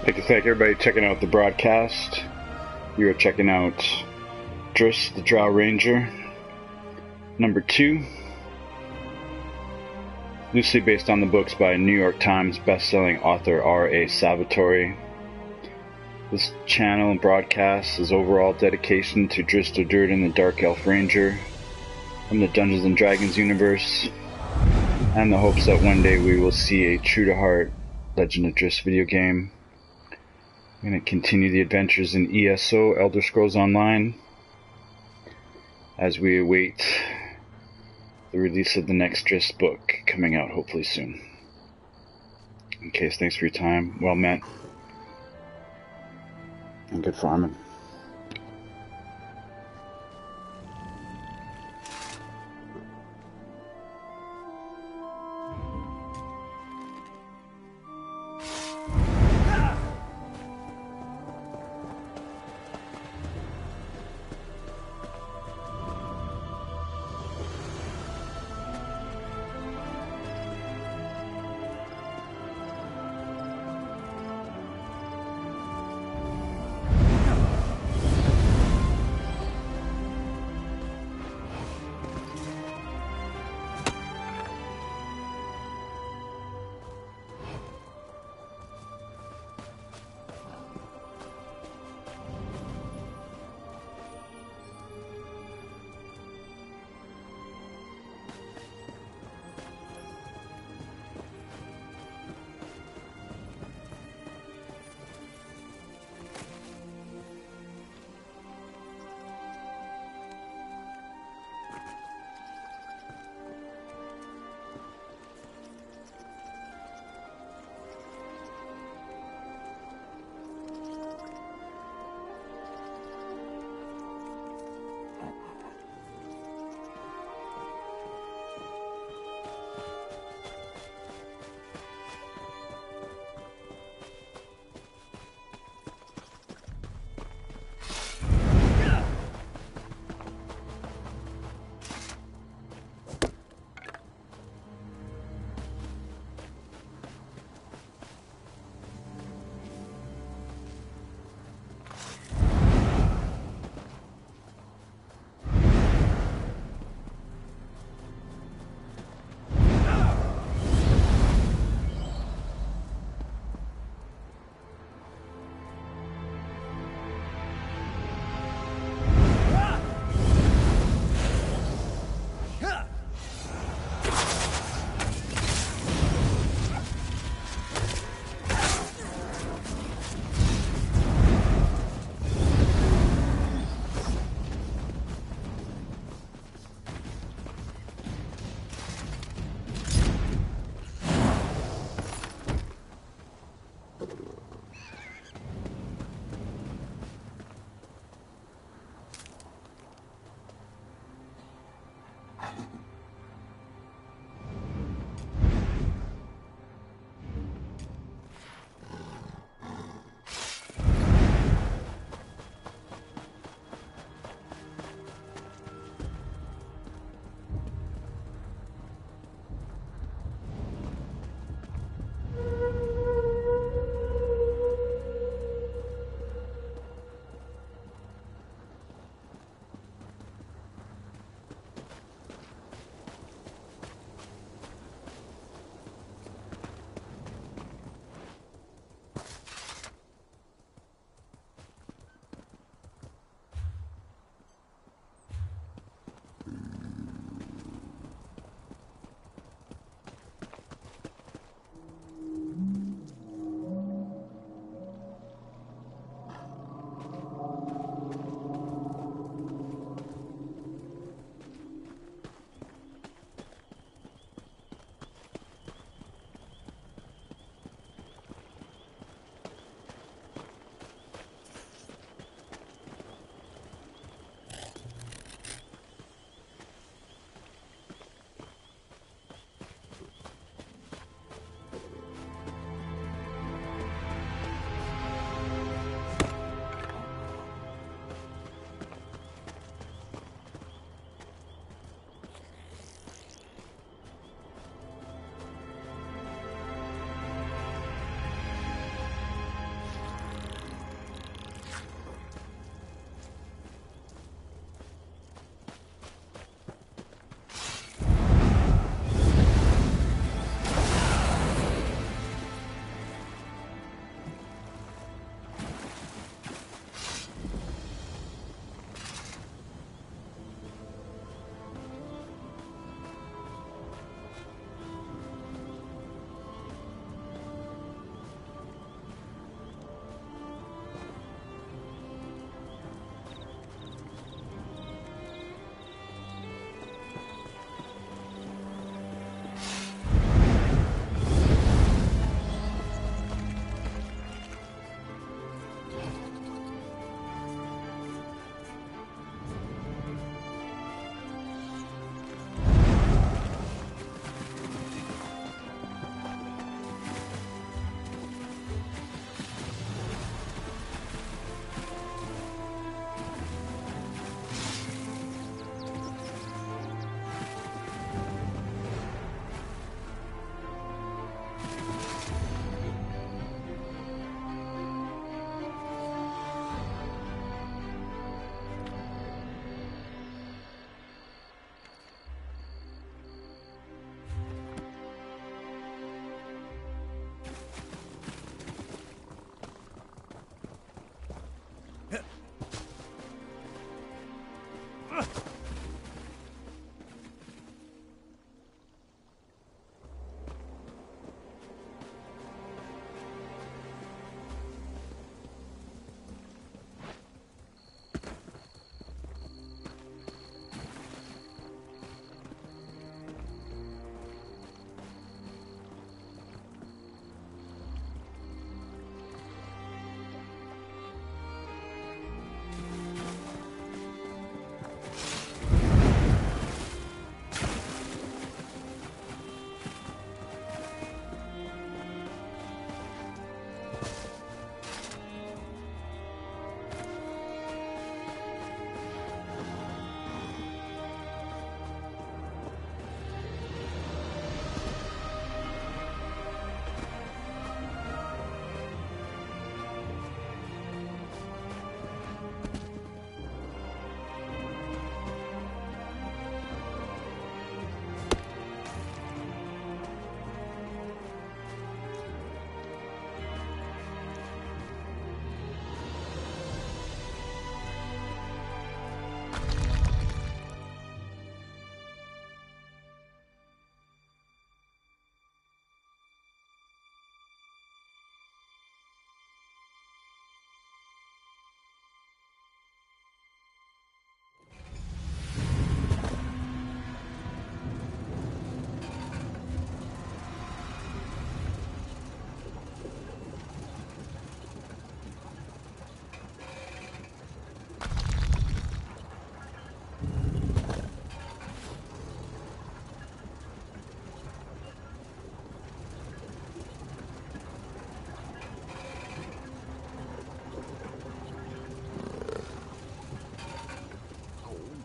I'd like to thank everybody checking out the broadcast. You are checking out Drizzt, the Drow Ranger, number 2. Loosely based on the books by New York Times best-selling author R.A. Salvatore. This channel and broadcast is overall dedication to Drizzt Do'Urden, the Dark Elf Ranger, from the Dungeons & Dragons universe, and the hopes that one day we will see a true-to-heart Legend of Drizzt video game. I'm going to continue the adventures in ESO, Elder Scrolls Online, as we await the release of the next Drizzt book coming out hopefully soon. In case, thanks for your time. Well met. And good farming.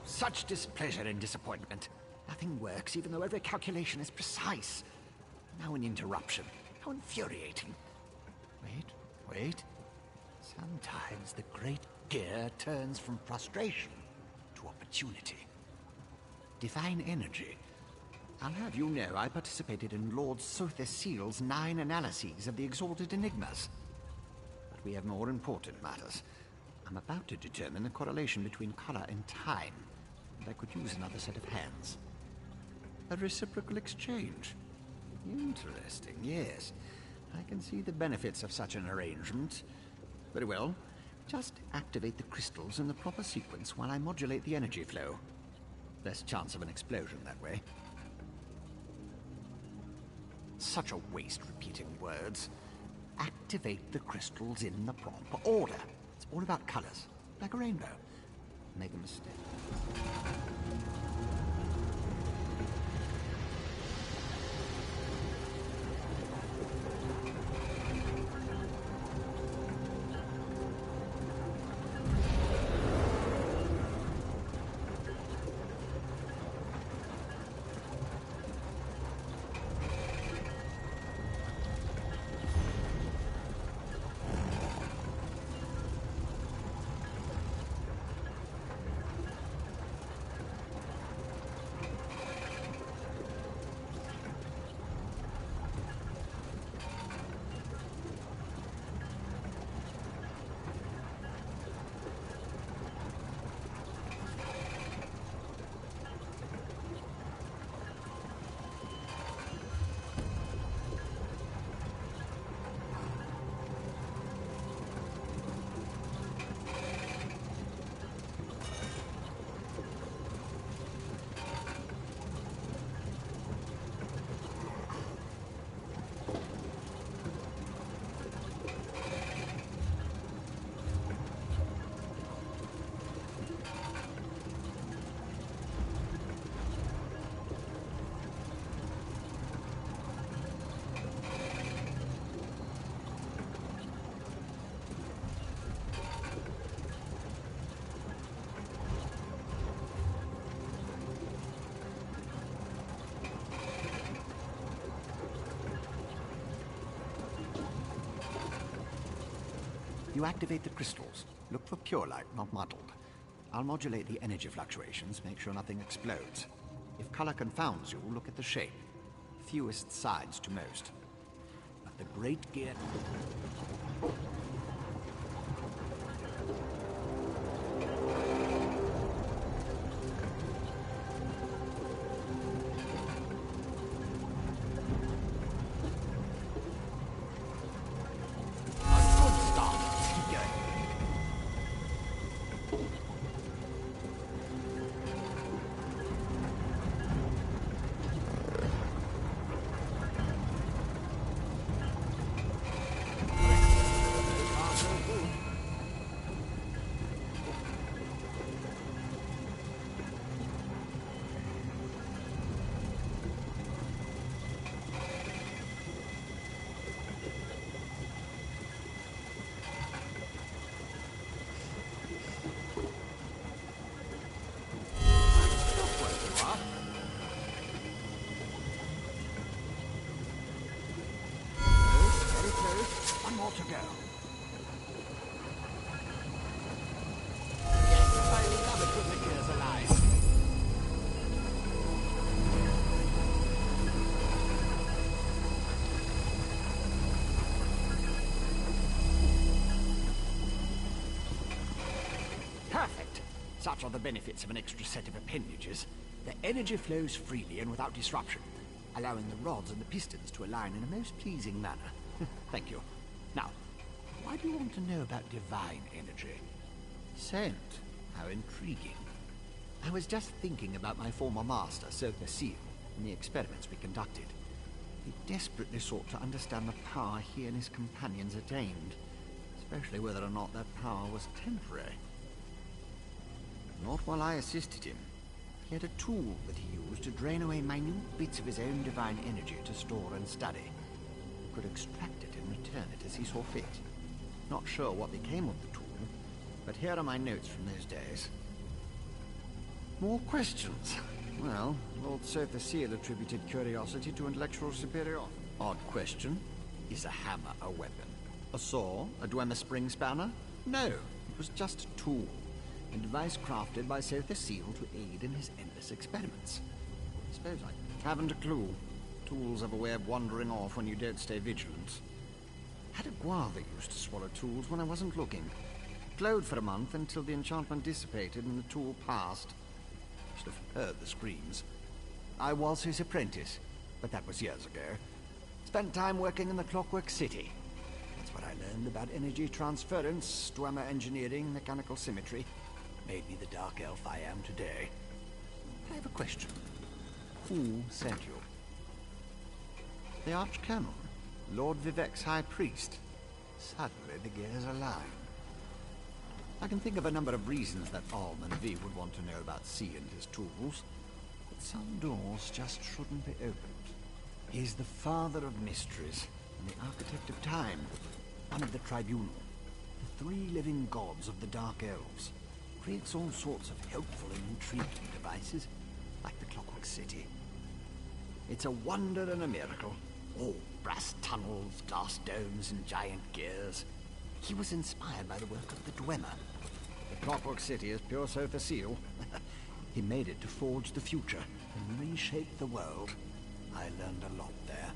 Such displeasure and disappointment. Nothing works, even though every calculation is precise. Now an interruption. How infuriating. Wait. Sometimes the great gear turns from frustration to opportunity. Divine energy. I'll have you know I participated in Lord Sothis Seal's 9 analyses of the Exalted Enigmas. But we have more important matters. I'm about to determine the correlation between color and time. And I could use another set of hands. A reciprocal exchange. Interesting, yes. I can see the benefits of such an arrangement. Very well. Just activate the crystals in the proper sequence while I modulate the energy flow. Less chance of an explosion that way. Such a waste repeating words. Activate the crystals in the proper order. It's all about colors, like a rainbow. Make a mistake. You activate the crystals. Look for pure light, not muddled. I'll modulate the energy fluctuations, make sure nothing explodes. If color confounds you, look at the shape. Fewest sides to most. But the great gear... Such are the benefits of an extra set of appendages. The energy flows freely and without disruption, allowing the rods and the pistons to align in a most pleasing manner. Thank you. Now, why do you want to know about divine energy? Scent. How intriguing. I was just thinking about my former master, Sotha Sil, and the experiments we conducted. He desperately sought to understand the power he and his companions attained, especially whether or not that power was temporary. Not while I assisted him. He had a tool that he used to drain away minute bits of his own divine energy to store and study. He could extract it and return it as he saw fit. Not sure what became of the tool, but here are my notes from those days. More questions? Well, Lord Sotha Sil attributed curiosity to intellectual superiority. Odd question. Is a hammer a weapon? A saw? A Dwemer spring spanner? No, it was just a tool. A device crafted by Sotha Sil to aid in his endless experiments. I suppose I haven't a clue. Tools have a way of wandering off when you don't stay vigilant. Had a guar that used to swallow tools when I wasn't looking. Glowed for a month until the enchantment dissipated and the tool passed. Should have heard the screams. I was his apprentice, but that was years ago. Spent time working in the Clockwork City. That's what I learned about energy transference, Dwemer engineering, mechanical symmetry. Made me the dark elf I am today. I have a question. Who sent you? The Archcanon, Lord Vivek's High Priest. Suddenly the gears align. I can think of a number of reasons that Alm and V would want to know about C and his tools, but some doors just shouldn't be opened. He's the father of mysteries and the architect of time, one of the Tribunal, the three living gods of the Dark Elves. Creates all sorts of helpful and intriguing devices, like the Clockwork City. It's a wonder and a miracle. Oh, brass tunnels, glass domes, and giant gears. He was inspired by the work of the Dwemer. The Clockwork City is pure Sotha Sil. He made it to forge the future and reshape the world. I learned a lot there.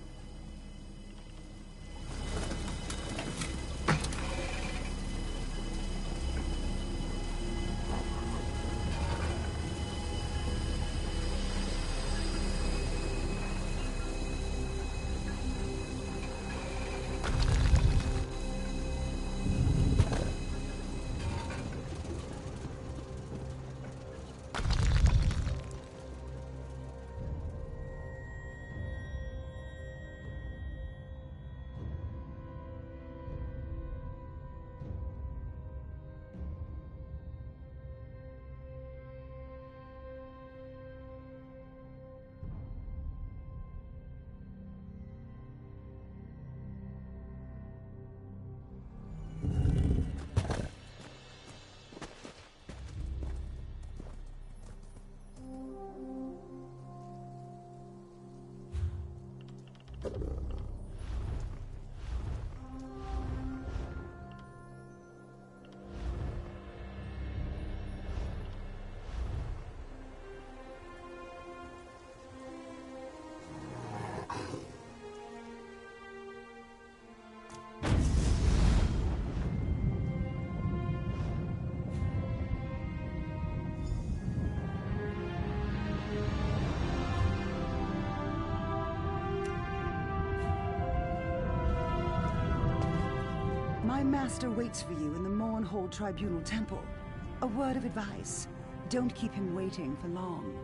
My master waits for you in the Mournhold Tribunal Temple. A word of advice. Don't keep him waiting for long.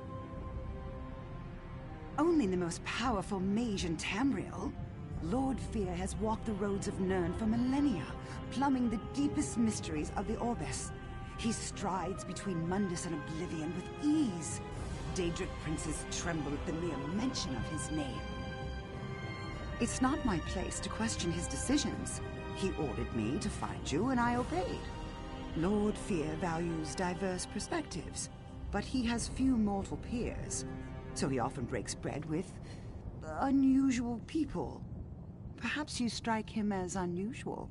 Only the most powerful mage in Tamriel, Lord Fear has walked the roads of Nirn for millennia, plumbing the deepest mysteries of the Orbis. He strides between Mundus and Oblivion with ease. Daedric princes tremble at the mere mention of his name. It's not my place to question his decisions. He ordered me to find you, and I obeyed. Lord Fear values diverse perspectives, but he has few mortal peers, so he often breaks bread with unusual people. Perhaps you strike him as unusual.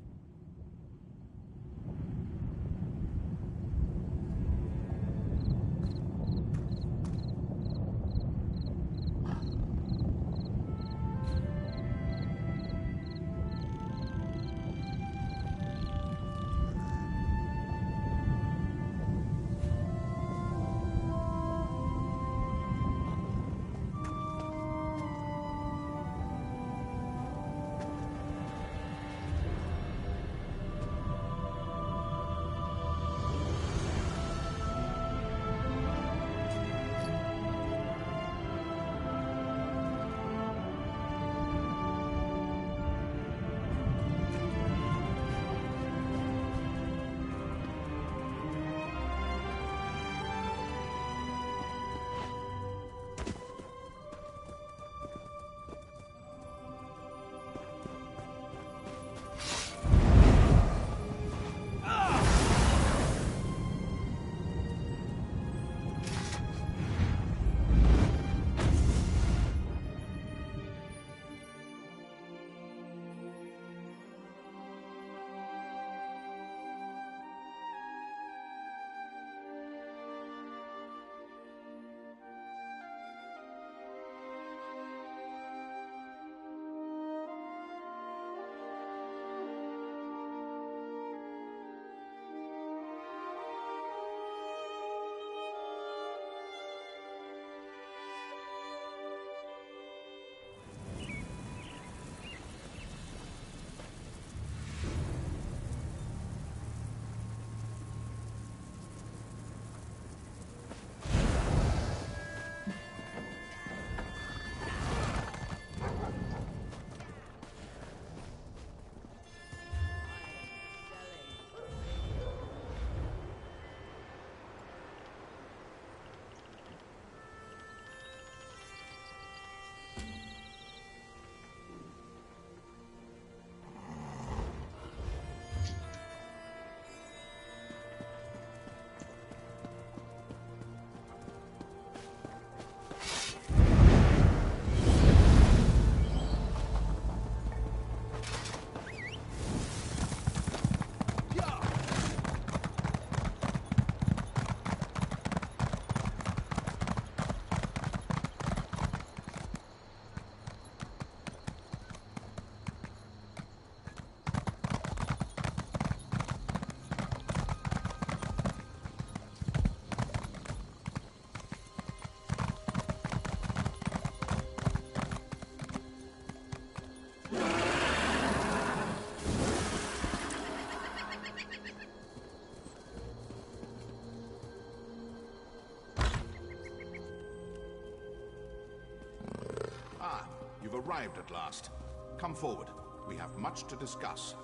you've arrived at last. Come forward. We have much to discuss.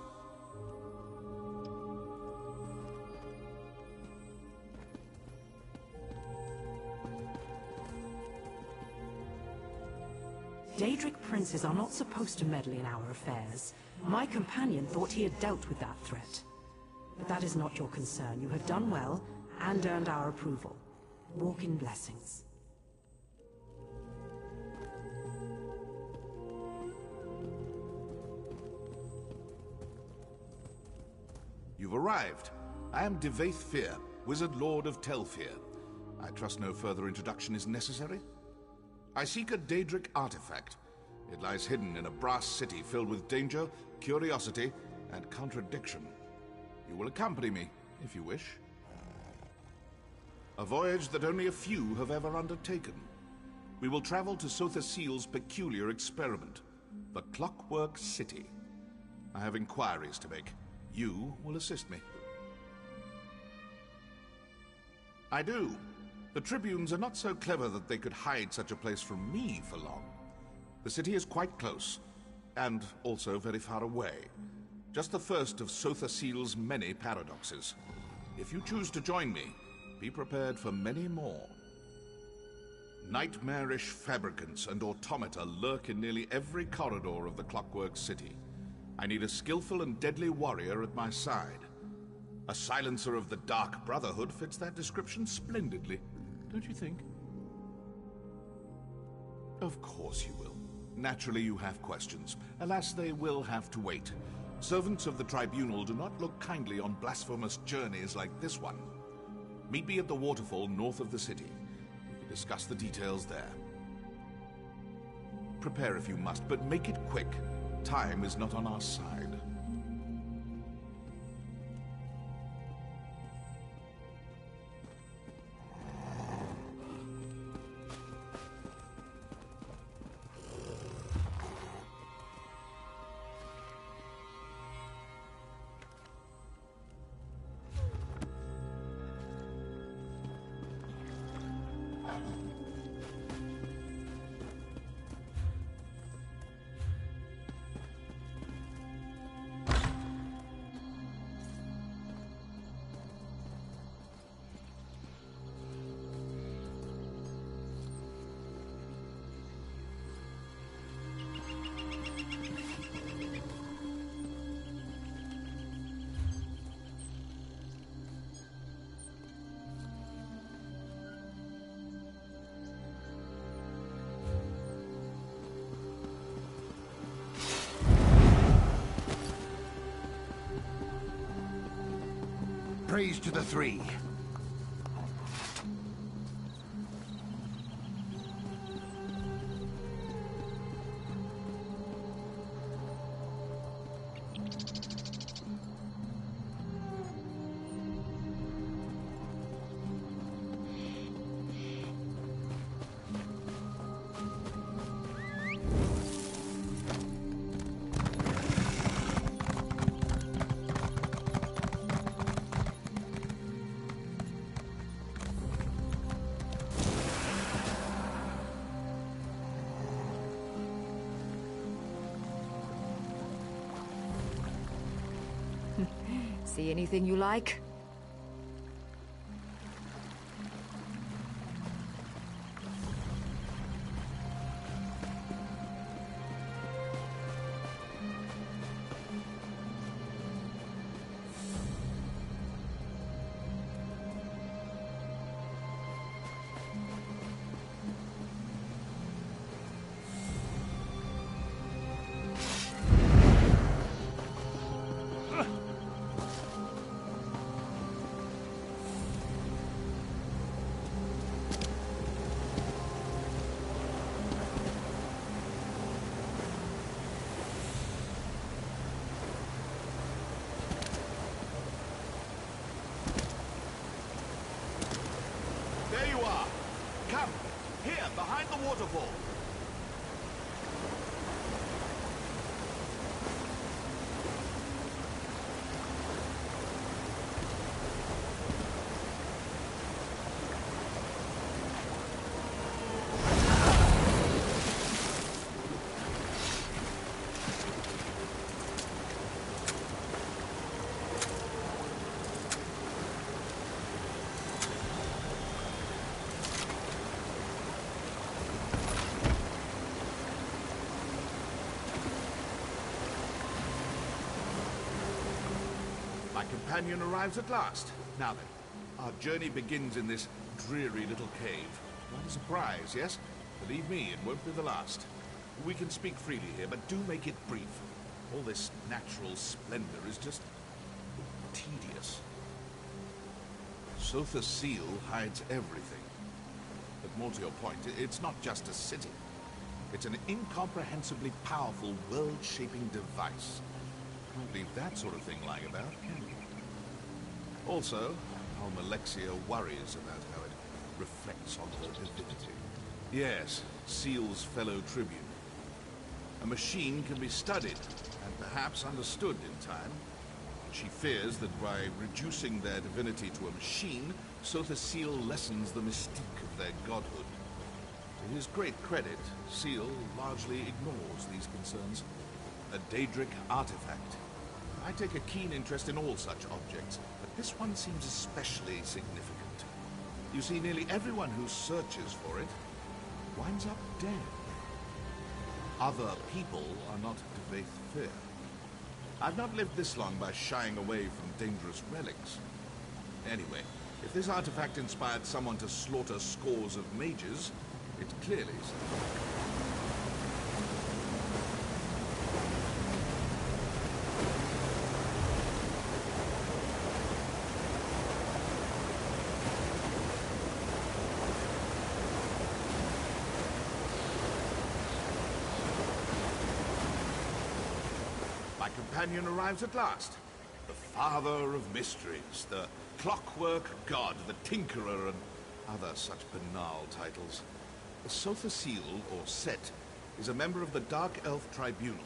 Daedric princes are not supposed to meddle in our affairs. My companion thought he had dealt with that threat. But that is not your concern. You have done well, and earned our approval. Walk in blessings. You've arrived. I am Drizzt Fear, Wizard Lord of Telfear. I trust no further introduction is necessary? I seek a Daedric artifact. It lies hidden in a brass city filled with danger, curiosity, and contradiction. You will accompany me, if you wish. A voyage that only a few have ever undertaken. We will travel to Sotha Seal's peculiar experiment, the Clockwork City. I have inquiries to make. You will assist me. I do. The Tribunes are not so clever that they could hide such a place from me for long. The city is quite close, and also very far away. Just the first of Sotha Seal's many paradoxes. If you choose to join me, be prepared for many more. Nightmarish fabricants and automata lurk in nearly every corridor of the Clockwork City. I need a skillful and deadly warrior at my side. A silencer of the Dark Brotherhood fits that description splendidly, don't you think? Of course you will. Naturally you have questions. Alas, they will have to wait. Servants of the Tribunal do not look kindly on blasphemous journeys like this one. Meet me at the waterfall north of the city. We can discuss the details there. Prepare if you must, but make it quick. Time is not on our side. Praise to the three. See anything you like? There you are. Come, here, behind the waterfall. companion arrives at last. Now then, our journey begins in this dreary little cave. Quite a surprise, yes? Believe me, it won't be the last. We can speak freely here, but do make it brief. All this natural splendor is just tedious. Sotha Seal hides everything. But more to your point, it's not just a city. It's an incomprehensibly powerful, world-shaping device. Can't leave that sort of thing lying about, can you? Also, Almalexia worries about how it reflects on her divinity. Yes, Seal's fellow tribune. A machine can be studied, and perhaps understood in time. She fears that by reducing their divinity to a machine, Sotha Seal lessens the mystique of their godhood. To his great credit, Seal largely ignores these concerns. A Daedric artifact. I take a keen interest in all such objects, but this one seems especially significant. You see, nearly everyone who searches for it winds up dead. Other people are not to faith fear. I've not lived this long by shying away from dangerous relics. Anyway, if this artifact inspired someone to slaughter scores of mages, it clearly... My companion arrives at last. The Father of Mysteries, the Clockwork God, the Tinkerer, and other such banal titles. The Sotha Seal, or Set, is a member of the Dark Elf Tribunal.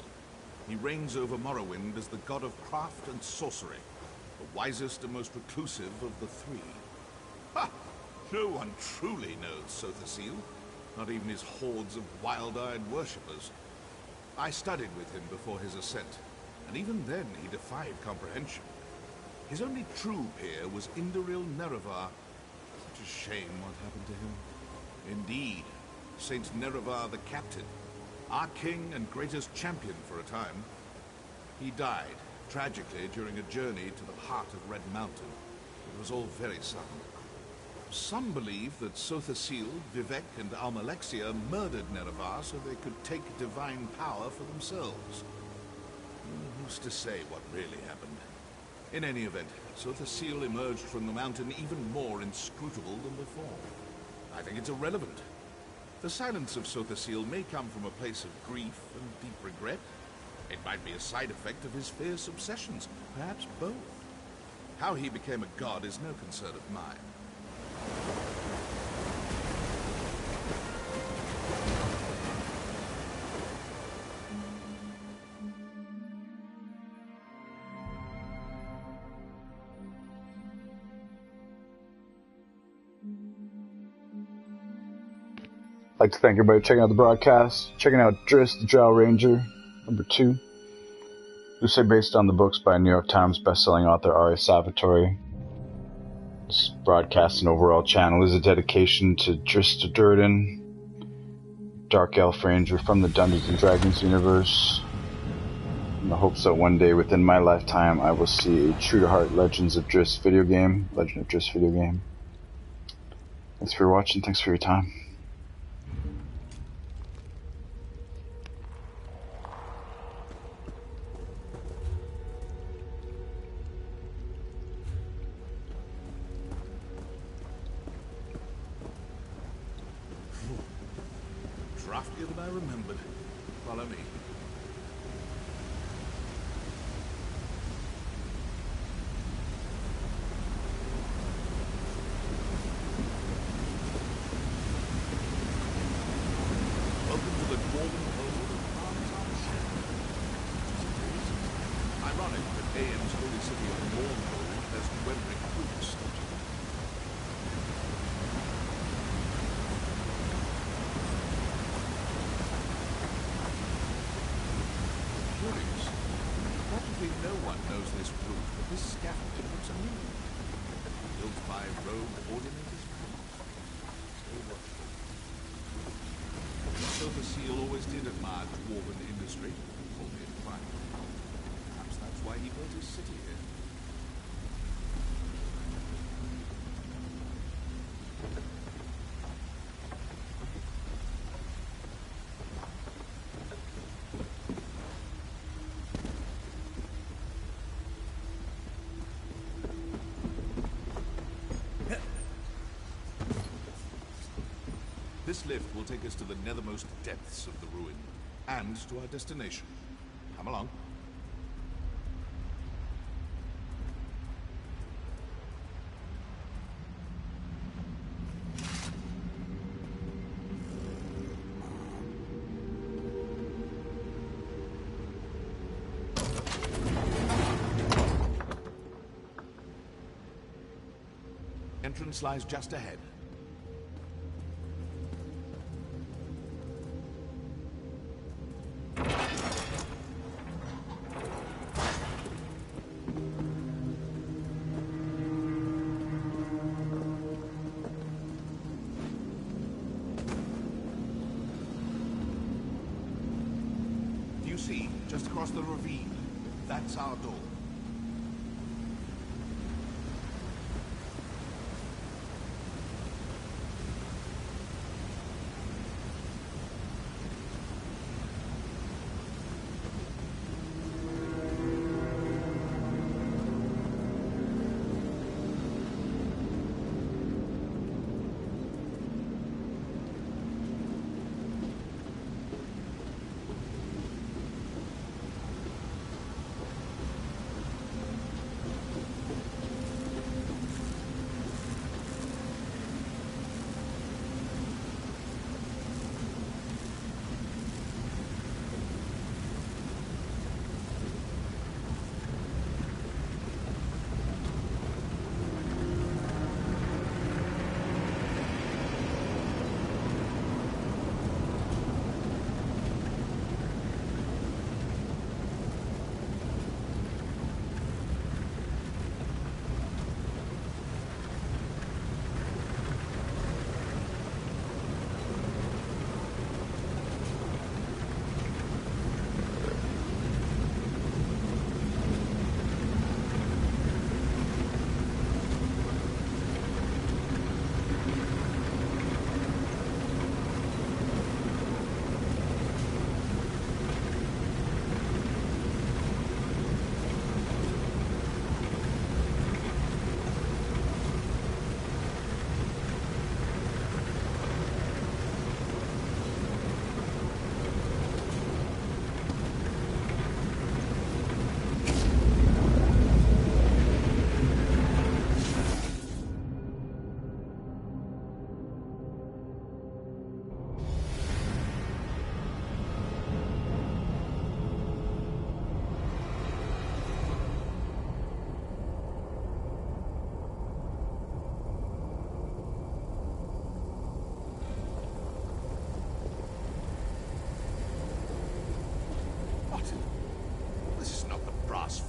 He reigns over Morrowind as the god of craft and sorcery, the wisest and most reclusive of the three. Ha! No one truly knows Sotha Seal, not even his hordes of wild-eyed worshippers. I studied with him before his ascent, and even then he defied comprehension. His only true peer was Indoril Nerevar. Such a shame what happened to him. Indeed, Saint Nerevar the Captain, our king and greatest champion for a time. He died, tragically, during a journey to the heart of Red Mountain. It was all very sudden. Some believe that Sotha Seal, Vivek, and Almalexia murdered Nerevar so they could take divine power for themselves. Who's to say what really happened? In any event, Sotha Seal emerged from the mountain even more inscrutable than before. I think it's irrelevant. The silence of Sotha Seal may come from a place of grief and deep regret. It might be a side effect of his fierce obsessions, perhaps both. How he became a god is no concern of mine. I'd like to thank everybody for checking out the broadcast, checking out Drizzt the Drow Ranger, number 2. Loosely based on the books by New York Times bestselling author R.A. Salvatore. This broadcast and overall channel is a dedication to Drizzt Do'Urden, Dark Elf Ranger from the Dungeons & Dragons universe, in the hopes that one day within my lifetime I will see a true-to-heart Legend of Drizzt video game. Thanks for watching, thanks for your time. Draftier than I remembered. Follow me. Welcome to the Dwarven Hold of Armsarshire. Ironic that AM's holy city of Mordor has Gwendric roots. No one knows this route, but this scaffolding looks amusing. Built by rogue ordinators. Stay watchful. Sotha Seal always did admire dwarven industry, albeit fine. Perhaps that's why he built his city here. This lift will take us to the nethermost depths of the ruin, and to our destination. Come along. Entrance lies just ahead. Do you see, just across the ravine? That's our door.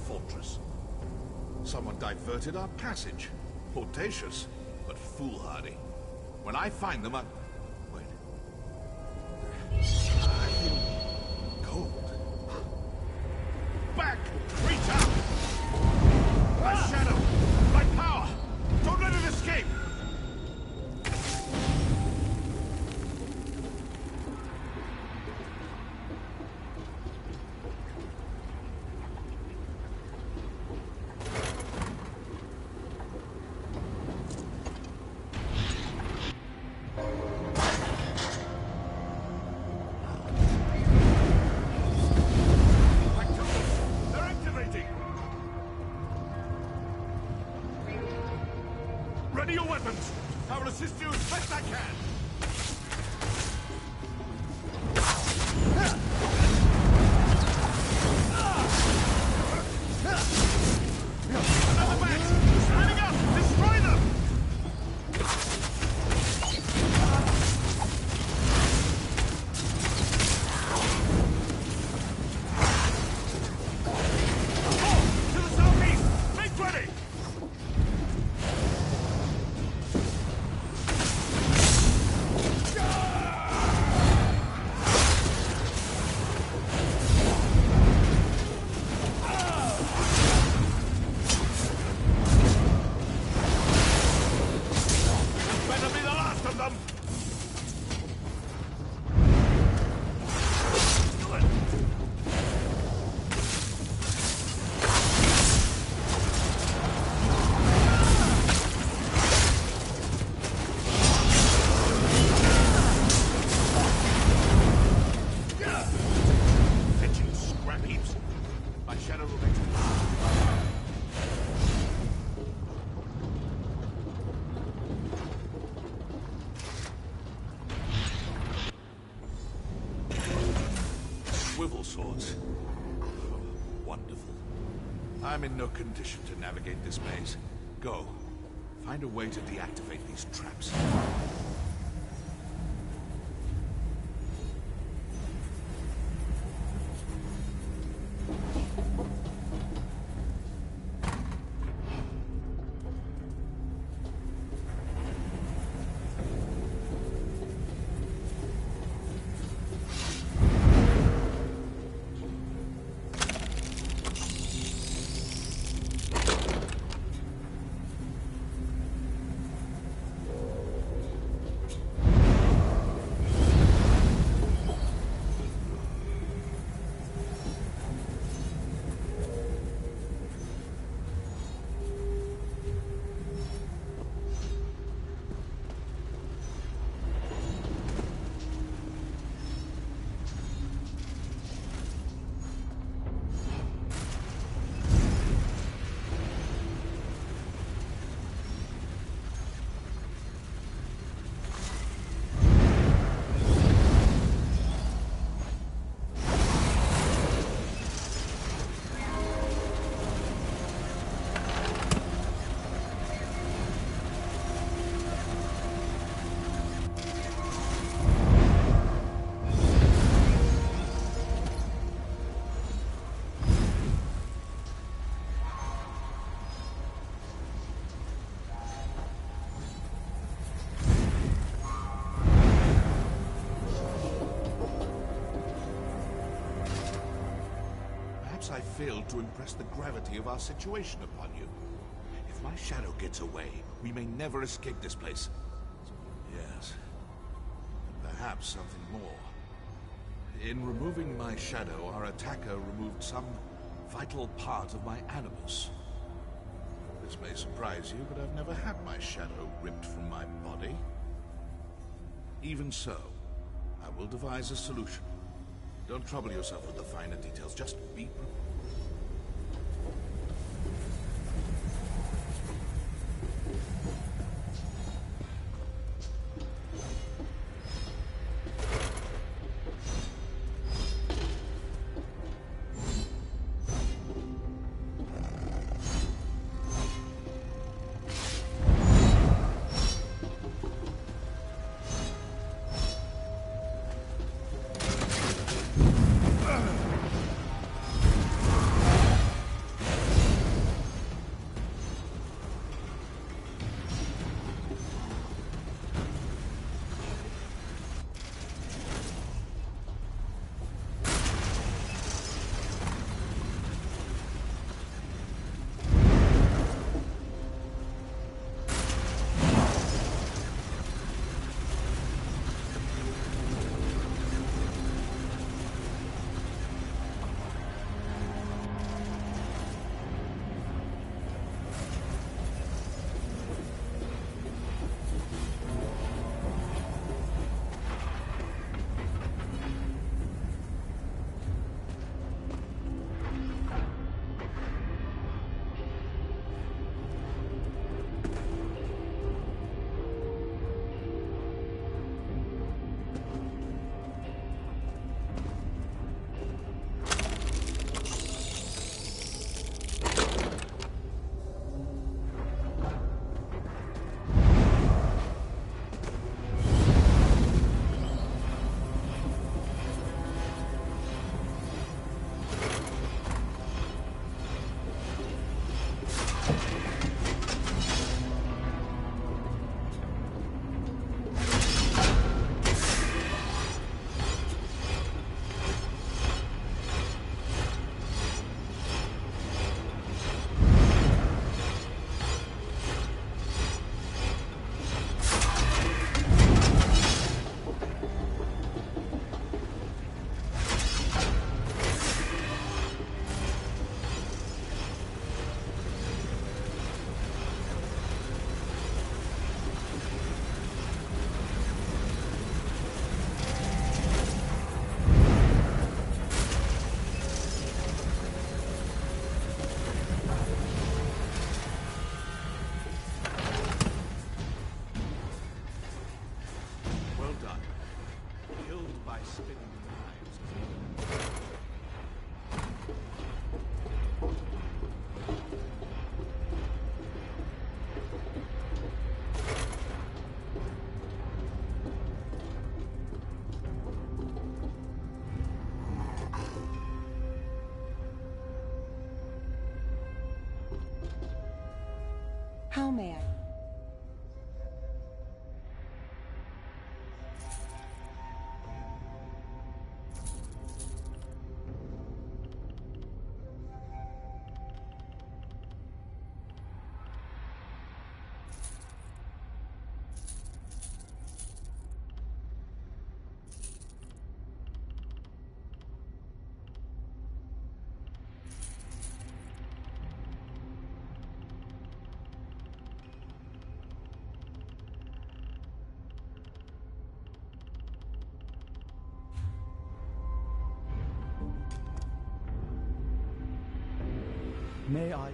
Fortress. Someone diverted our passage. Audacious, but foolhardy. When I find them, wait. I feel cold. Back! Reach out! My shadow! My power! Don't let it escape! Ready your weapons! swivel swords. Oh, wonderful. I'm in no condition to navigate this maze. Go. Find a way to deactivate these traps. I failed to impress the gravity of our situation upon you. If my shadow gets away, we may never escape this place. Yes. And perhaps something more. In removing my shadow, our attacker removed some vital part of my animus. This may surprise you, but I've never had my shadow ripped from my body. Even so, I will devise a solution. Don't trouble yourself with the finer details, just be prepared. Spinning knives. may I? May I?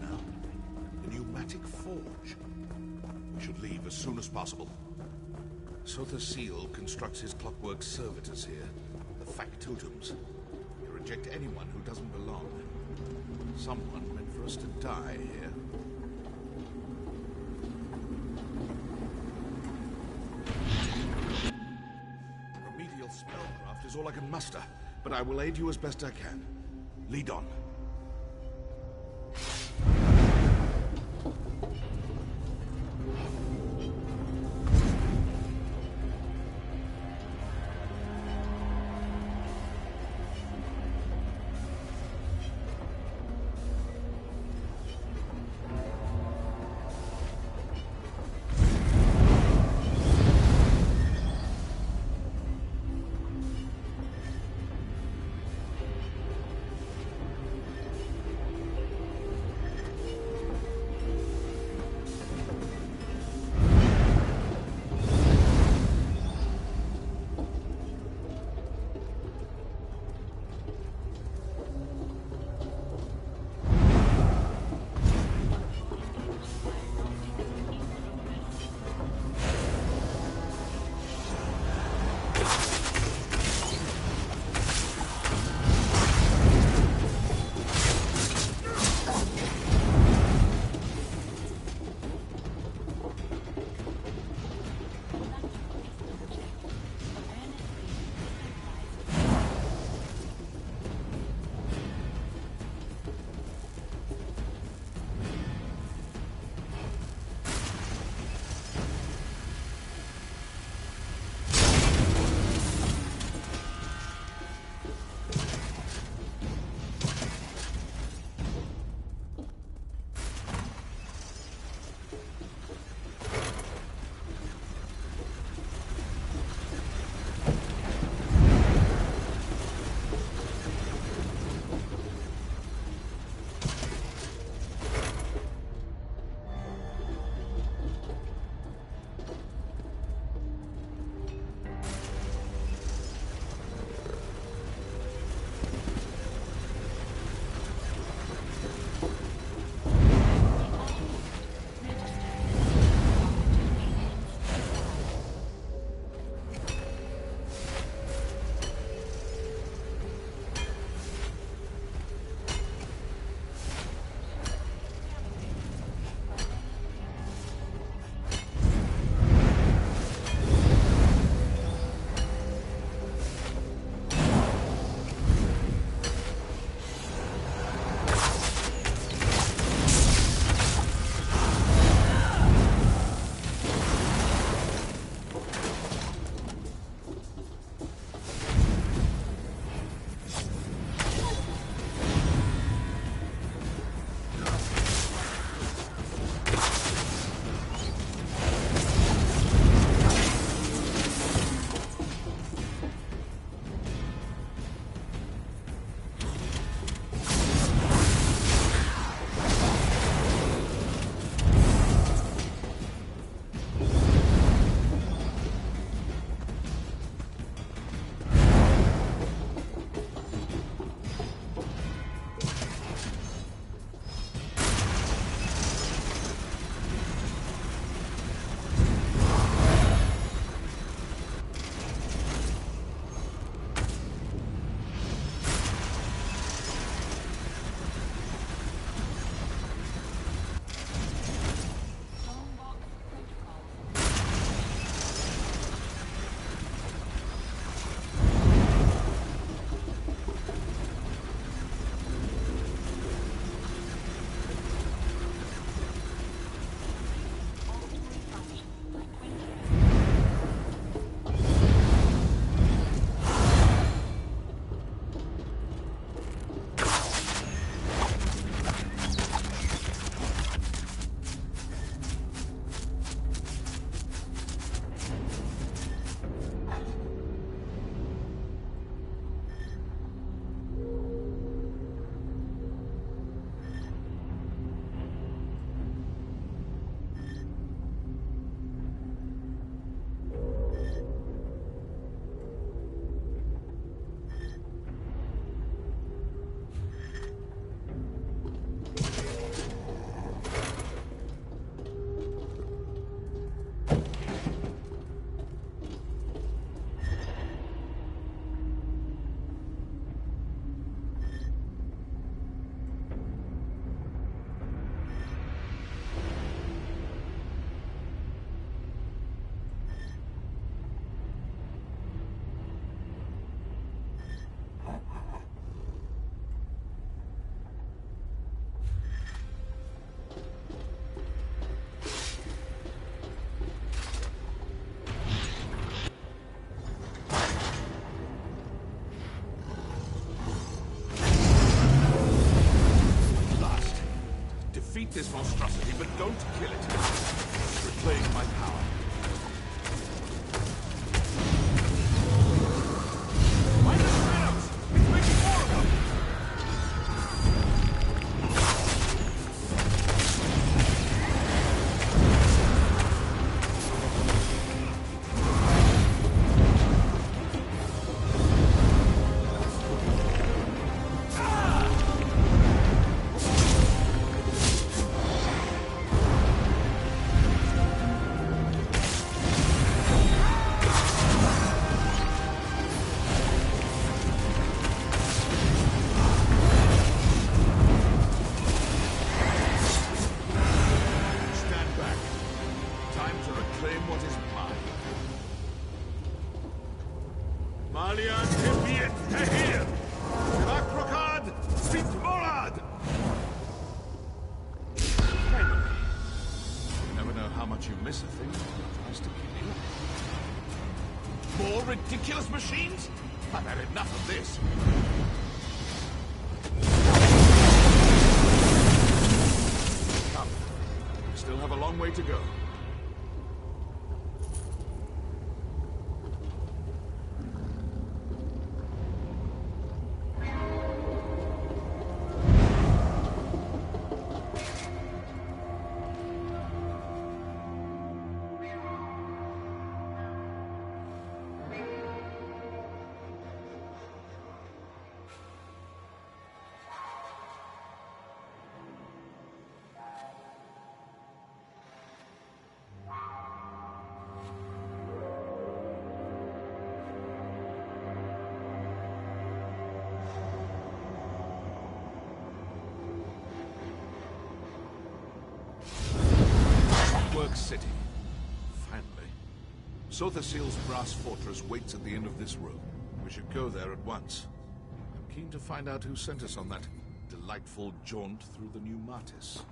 Now. The pneumatic forge. We should leave as soon as possible. Sotha Seal constructs his clockwork servitors here, the factotums. They reject anyone who doesn't belong. Someone meant for us to die here. Remedial spellcraft is all I can muster, but I will aid you as best I can. Lead on. Defeat this monstrosity, but don't kill it. Reclaim my power. Find the shadows! It's making more of them! Ridiculous machines? I've had enough of this. Come. We still have a long way to go. City. Finally. Sothasil's brass fortress waits at the end of this road. We should go there at once. I'm keen to find out who sent us on that delightful jaunt through the new Martis.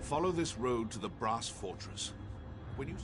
Follow this road to the brass fortress. When you...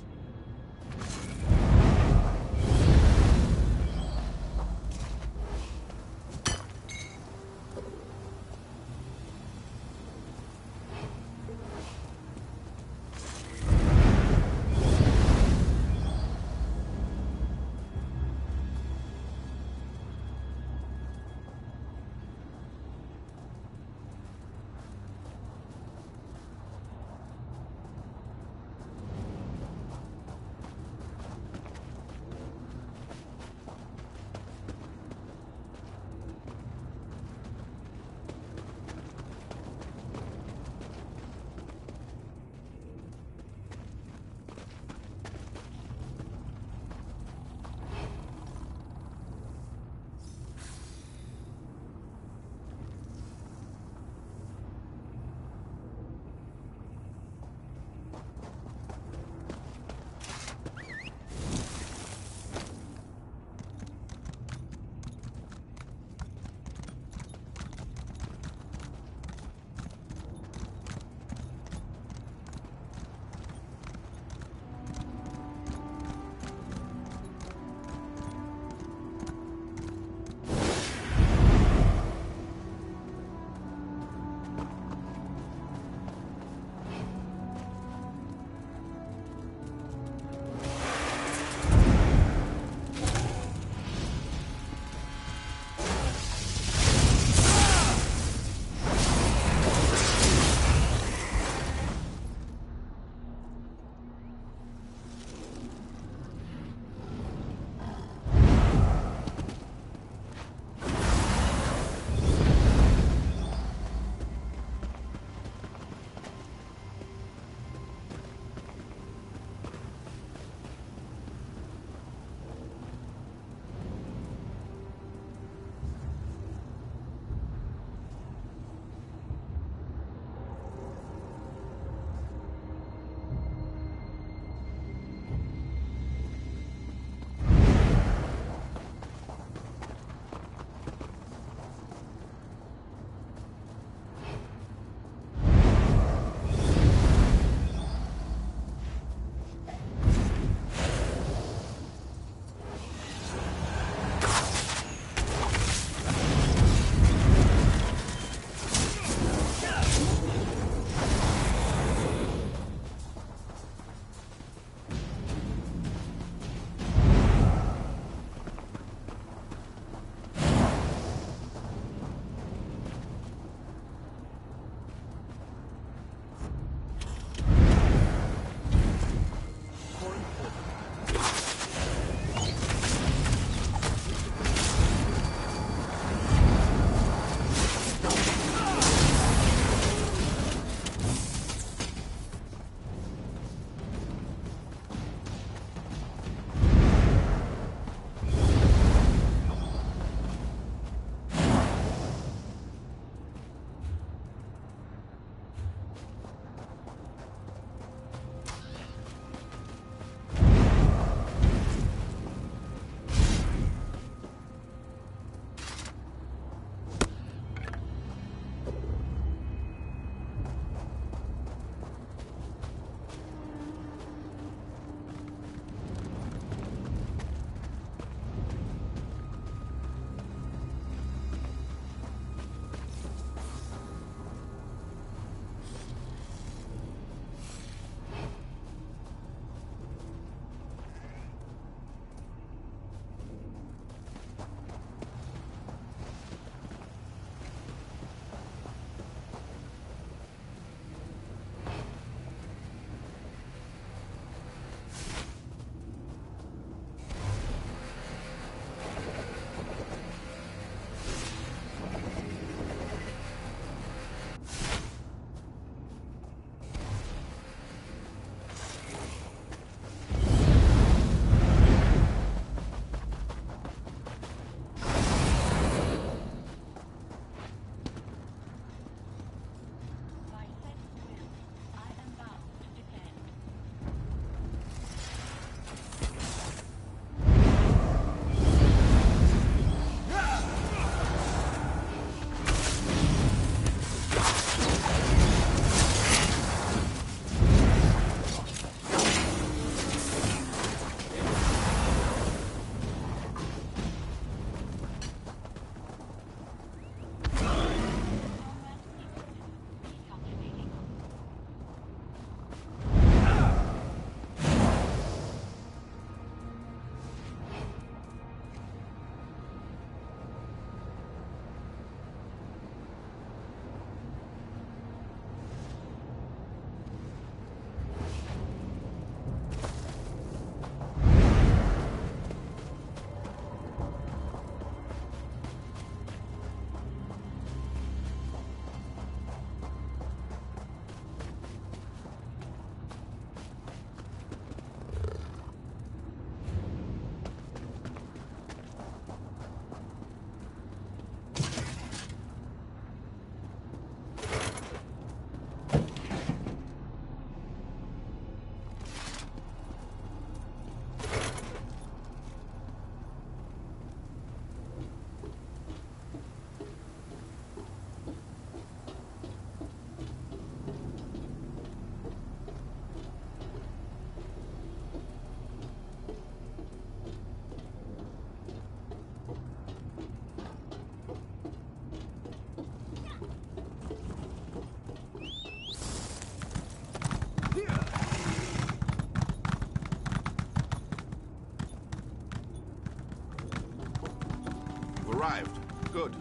Good.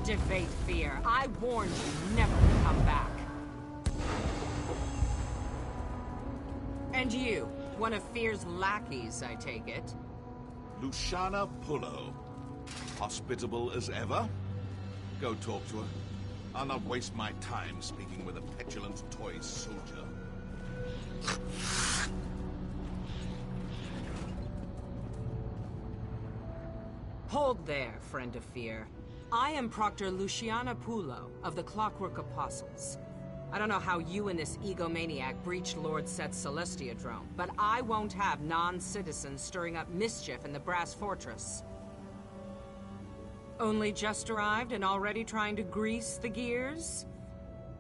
Debate fear. I warned you never to come back. And you, one of Fear's lackeys, I take it? Luciana Pullo. Hospitable as ever? Go talk to her. I'll not waste my time speaking with a petulant toy soldier. Hold there, friend of Fear. I am Proctor Luciana Pullo of the Clockwork Apostles. I don't know how you and this egomaniac breached Lord Set's Celestiadrome, but I won't have non-citizens stirring up mischief in the Brass Fortress. Only just arrived and already trying to grease the gears?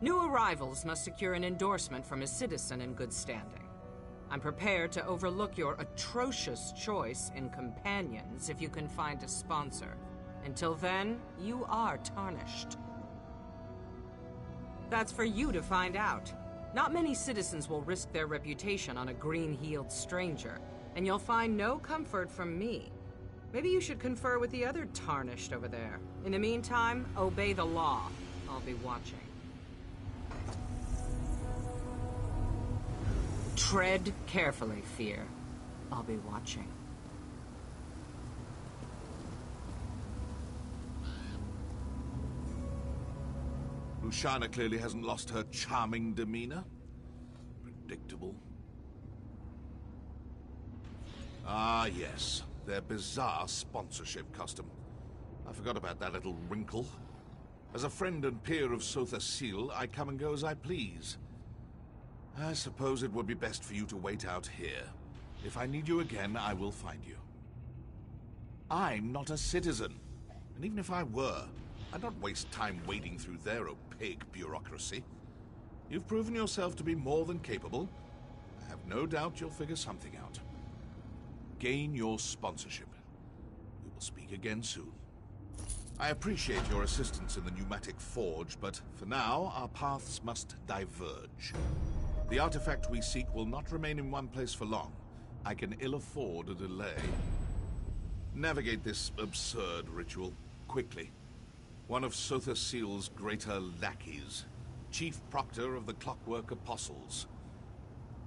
New arrivals must secure an endorsement from a citizen in good standing. I'm prepared to overlook your atrocious choice in companions if you can find a sponsor. Until then, you are tarnished. That's for you to find out. Not many citizens will risk their reputation on a green-heeled stranger, and you'll find no comfort from me. Maybe you should confer with the other tarnished over there. In the meantime, obey the law. I'll be watching. Tread carefully, Fear. I'll be watching. Luciana clearly hasn't lost her charming demeanor. Predictable. Ah, yes. Their bizarre sponsorship custom. I forgot about that little wrinkle. As a friend and peer of Sotha Sil, I come and go as I please. I suppose it would be best for you to wait out here. If I need you again, I will find you. I'm not a citizen. And even if I were, I'd not waste time wading through their opaque bureaucracy. You've proven yourself to be more than capable. I have no doubt you'll figure something out. Gain your sponsorship. We will speak again soon. I appreciate your assistance in the pneumatic forge, but for now, our paths must diverge. The artifact we seek will not remain in one place for long. I can ill afford a delay. Navigate this absurd ritual quickly. One of Sotha Sil's greater lackeys, Chief Proctor of the Clockwork Apostles.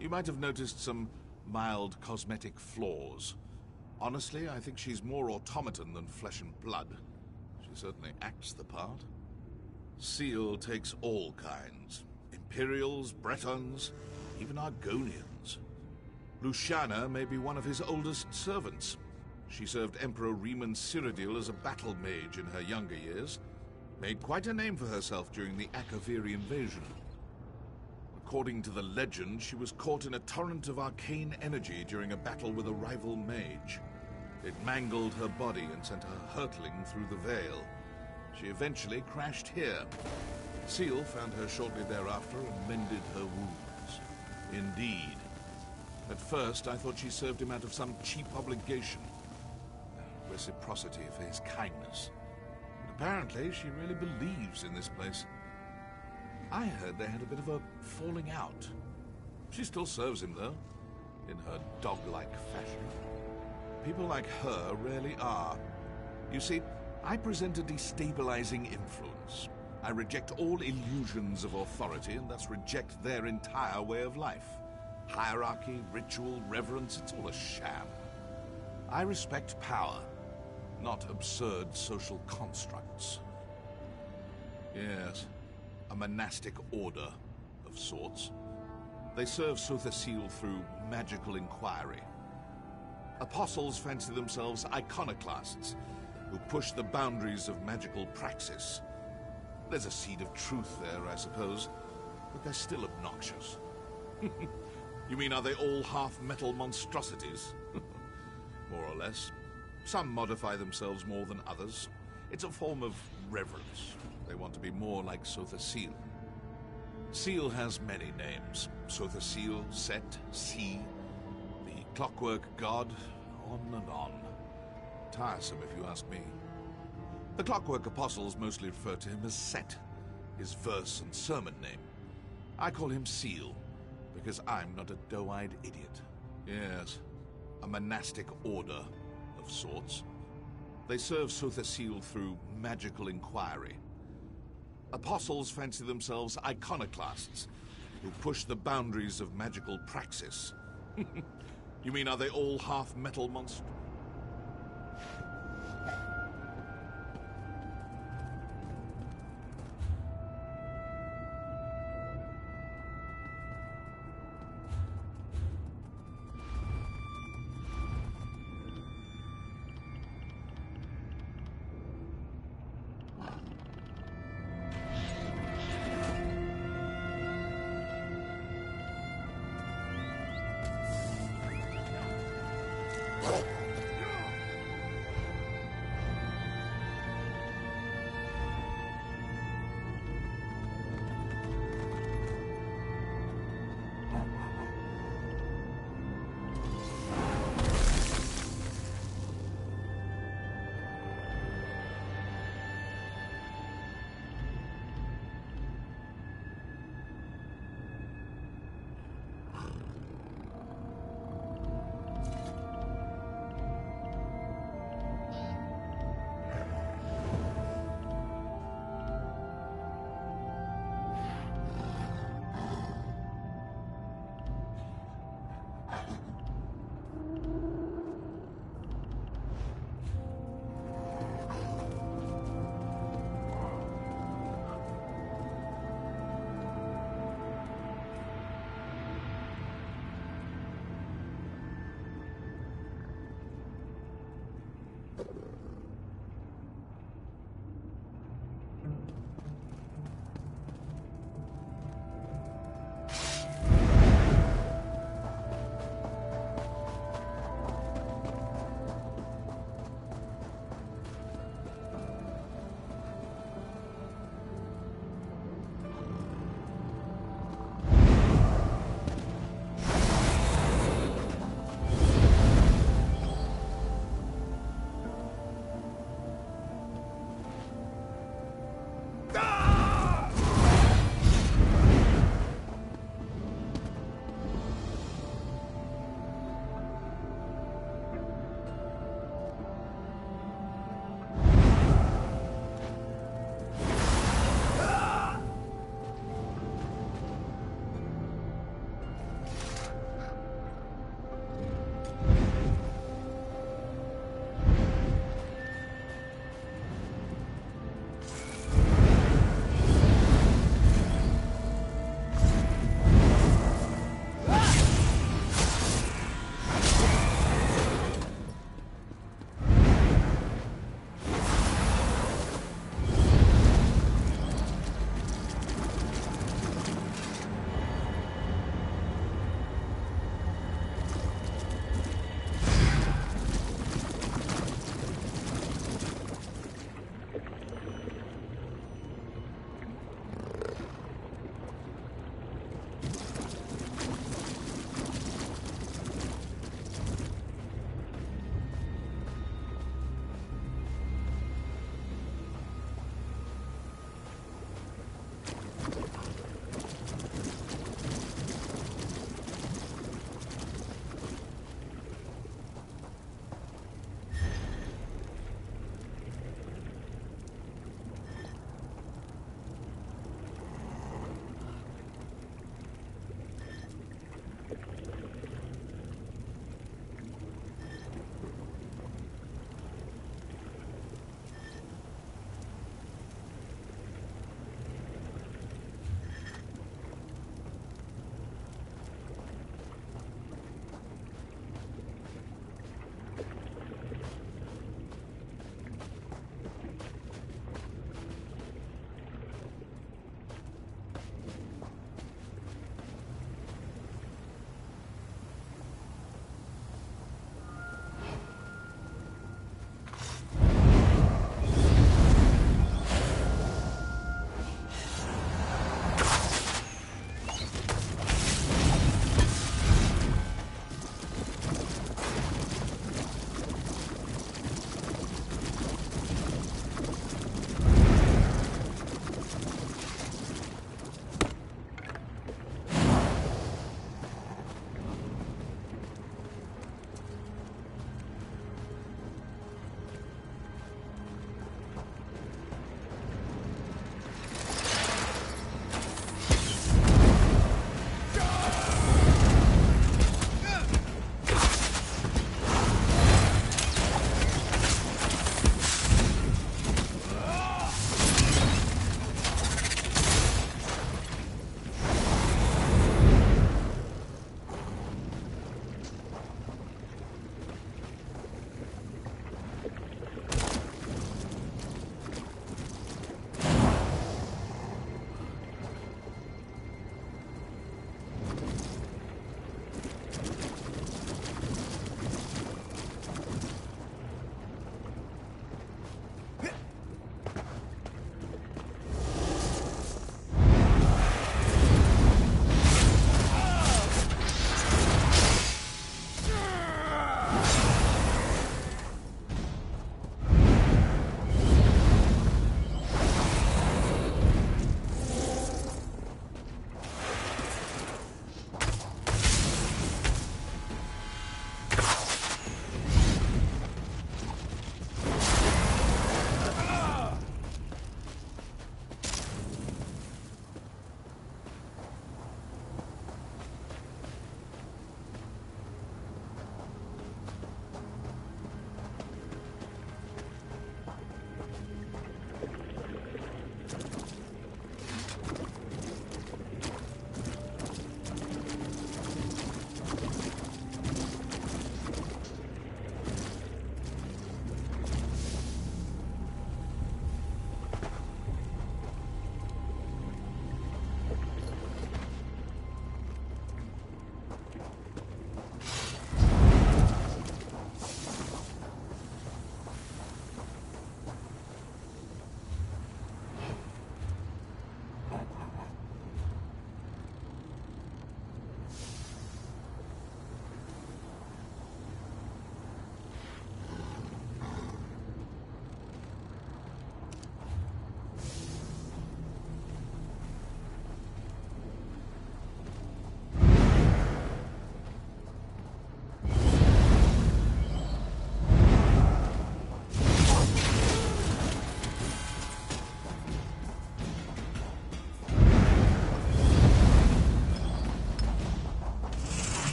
You might have noticed some mild cosmetic flaws. Honestly, I think she's more automaton than flesh and blood. She certainly acts the part. Sil takes all kinds. Imperials, Bretons, even Argonians. Luciana may be one of his oldest servants. She served Emperor Riemann Cyrodiil as a battle mage in her younger years. Made quite a name for herself during the Akaviri invasion. According to the legend, she was caught in a torrent of arcane energy during a battle with a rival mage. It mangled her body and sent her hurtling through the veil. She eventually crashed here. Sil found her shortly thereafter and mended her wounds. Indeed. At first, I thought she served him out of some cheap obligation. Reciprocity for his kindness. But apparently, she really believes in this place. I heard they had a bit of a falling out. She still serves him, though, in her dog-like fashion. People like her rarely are. You see, I present a destabilizing influence. I reject all illusions of authority and thus reject their entire way of life. Hierarchy, ritual, reverence, it's all a sham. I respect power, not absurd social constructs. Yes, a monastic order of sorts. They serve Sotha Sil through magical inquiry. Apostles fancy themselves iconoclasts who push the boundaries of magical praxis. There's a seed of truth there, I suppose, but they're still obnoxious. You mean, are they all half-metal monstrosities? More or less. Some modify themselves more than others. It's a form of reverence. They want to be more like Sotha Sil. Sil has many names. Sotha Sil, Set, Si, the Clockwork God, on and on. Tiresome, if you ask me. The Clockwork Apostles mostly refer to him as Set, his verse and sermon name. I call him Seal, because I'm not a doe-eyed idiot. Yes, a monastic order of sorts. They serve Sotha Seal through magical inquiry. Apostles fancy themselves iconoclasts, who push the boundaries of magical praxis. You mean, are they all half-metal monsters?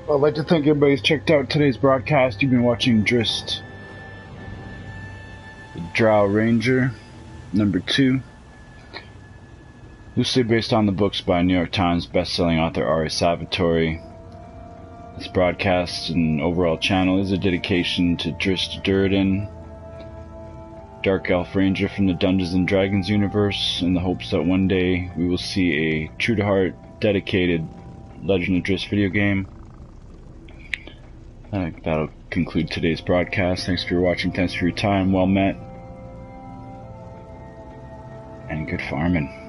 I'd like to thank everybody who's checked out today's broadcast. You've been watching Drizzt, the Drow Ranger, #2. Loosely based on the books by New York Times bestselling author R.A. Salvatore. This broadcast and overall channel is a dedication to Drizzt Do'Urden, Dark Elf Ranger from the Dungeons & Dragons universe, in the hopes that one day we will see a true-to-heart, dedicated Legend of Drizzt video game. I think that'll conclude today's broadcast. Thanks for watching, thanks for your time, well met, and good farming.